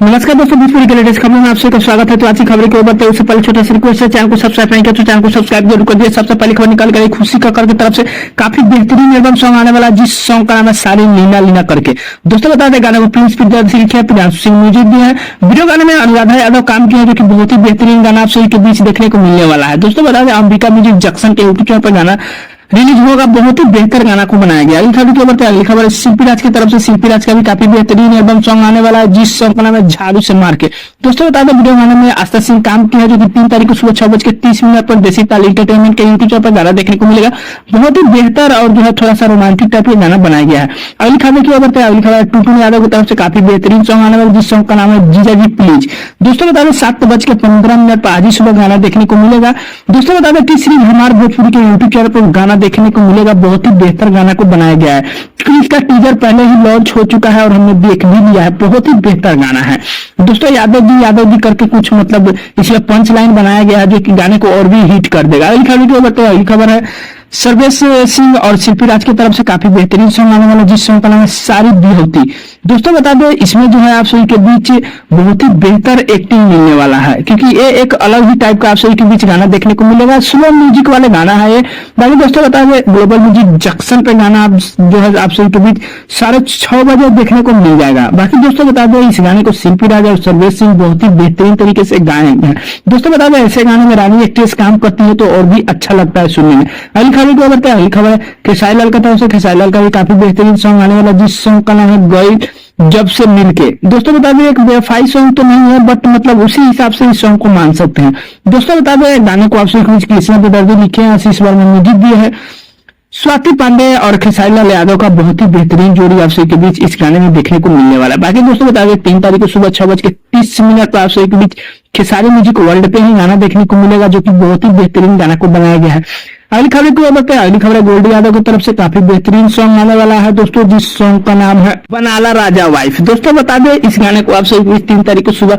नमस्कार दोस्तों, भोजपुरी के लेटेस्ट खबरों में आप सभी का स्वागत है। तो आज की खबर के ऊपर तो उससे पहले छोटा सा रिक्वेस्ट है, चैनल को सब्सक्राइब नहीं किया तो चैनल को सब्सक्राइब जरूर कर दिए। सबसे पहले खबर निकाल कर खुशी का कर की तरफ से काफी बेहतरीन एल्बम सॉन्ग आने वाला, जिस सॉन्ग का नाम है सारी लीना लीना करके। दोस्तों बता दें, गाने को प्रिंस पिज्जा लिखे है, प्रियांशु सिंह म्यूजिक भी है। वीडियो गाने में अनुराधा यादव काम किया है, जो की बहुत ही बेहतरीन गाना आप सभी के बीच देखने को मिलने वाला है। दोस्तों बता दें, अंबिका म्यूजिक जंक्शन के यूट्यूब चैनल पर गाना रिलीज होगा। बहुत ही बेहतर गाना को बनाया गया। अगली खबर शिल्पी राज की तरफ से शिल्पी राज का भी काफी बेहतरीन एल्बम सॉन्ग आने वाला है, जिस सॉन्ग का नाम है झाड़ू से मार के। दोस्तों बता दें, वीडियो गाने में आस्था सिंह काम किया है, जो कि 3 तारीख को सुबह 6:30 पर देसी ताल एंटरटेनमेंट के यूट्यूब चैनल पर गाना देखने को मिलेगा। बहुत ही बेहतर और जो है थोड़ा सा रोमांटिक टाइप का गाना बनाया गया है। अगली खबर की ओर अगली खबर टूटू यादव की तरफ से काफी बेहतरीन सॉन्ग आने वाला, जिस सॉन्ग का नाम है जीजा जी प्लीज। दोस्तों बता दें, 7:15 पर आज ही सुबह गाना देखने को मिलेगा। दोस्तों बता दें, तीसरी हमारे भोजपुरी के यूट्यूब चैनल पर गाना देखने को मिलेगा। बहुत ही बेहतर गाना को बनाया गया है। इसका टीजर पहले ही लॉन्च हो चुका है और हमने देख भी लिया है। बहुत ही बेहतर गाना है। दोस्तों यादव जी करके कुछ मतलब इसमें पंच लाइन बनाया गया है, जो कि गाने को और भी हिट कर देगा। अगली खबर है सर्वेश सिंह और शिल्पी राज की तरफ से काफी बेहतरीन सॉन्ग आने वाला, जिस सॉन्ग का नाम है सारी दी होती। दोस्तों बता दें, इसमें जो है आप सभी के बीच बहुत ही बेहतर एक्टिंग मिलने वाला है, क्योंकि ये एक अलग ही टाइप का आप सभी के बीच गाना देखने को मिलेगा। स्लो म्यूजिक वाले गाना है ये। बाकी दोस्तों बता दें, ग्लोबल म्यूजिक जंक्शन पे गाना आप जो है आप सभी के बीच 6:30 देखने को मिल जाएगा। बाकी दोस्तों बता दें, इस गाने को शिल्पी राज और सर्वेश सिंह बहुत ही बेहतरीन तरीके से गाए हैं। दोस्तों बता दें, ऐसे गाने में रानी एक्ट्रेस काम करती है तो और भी अच्छा लगता है सुनने में। अगली खबर है खेसारी लाल का तरफ से खेसारी लाल का भी काफी बेहतरीन सॉन्ग आने वाला, जिस सॉन्ग का नाम है गई जब से मिलके। दोस्तों बता दें, एक बेवफाई सॉन्ग तो नहीं है, बट मतलब उसी हिसाब से इस सॉन्ग को मान सकते हैं। दोस्तों बता दें, गाने को आपसे कृष्णा बेदर्दी लिखे हैं, आशीष वर्मा म्यूजिक भी है। स्वाति पांडे और खेसारी लाल यादव का बहुत ही बेहतरीन जोड़ी आप सभी के बीच इस गाने में देखने को मिलने वाला है। बाकी दोस्तों बता दें, 3 तारीख को सुबह 6:30 पर आप सभी के बीच खेसारी म्यूजिक वर्ल्ड पे ही गाना देखने को मिलेगा, जो कि बहुत ही बेहतरीन गाना को बनाया गया है। अगली खबर को बताते हैं। अगली खबर है गोल्डी यादव की तरफ से काफी बेहतरीन सॉन्ग आने वाला है दोस्तों, जिस सॉन्ग का नाम है बनाला राजा वाइफ। दोस्तों बता दें, इस गाने को आप सभी 3 तारीख को सुबह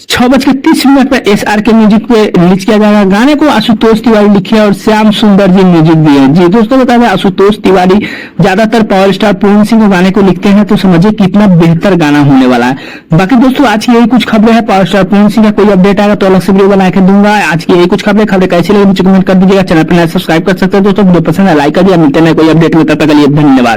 6:30 पर SR के म्यूजिक पे रिलीज किया जाएगा। गाने को आशुतोष तिवारी लिखे और श्याम सुंदर जी म्यूजिक दिए हैं। जी दोस्तों बता दें, आशुतोष तिवारी ज्यादातर पावर स्टार पूर्ण सिंह को गाने को लिखते हैं, तो समझिए कितना बेहतर गाना होने वाला है। बाकी दोस्तों आज की यही कुछ खबरें हैं। पावर स्टार पूर्ण सिंह का कोई अपडेट आएगा तो अलग से वीडियो बना के दूंगा। आज की यही कुछ खबरें कैसी लगी नीचे कमेंट कर दीजिएगा। चैनल पर सब्सक्राइब कर सकते हैं। दोस्तों वीडियो पसंद है लाइक कर दिया। मिलते हैं कोई अपडेट में, तब तक के लिए धन्यवाद।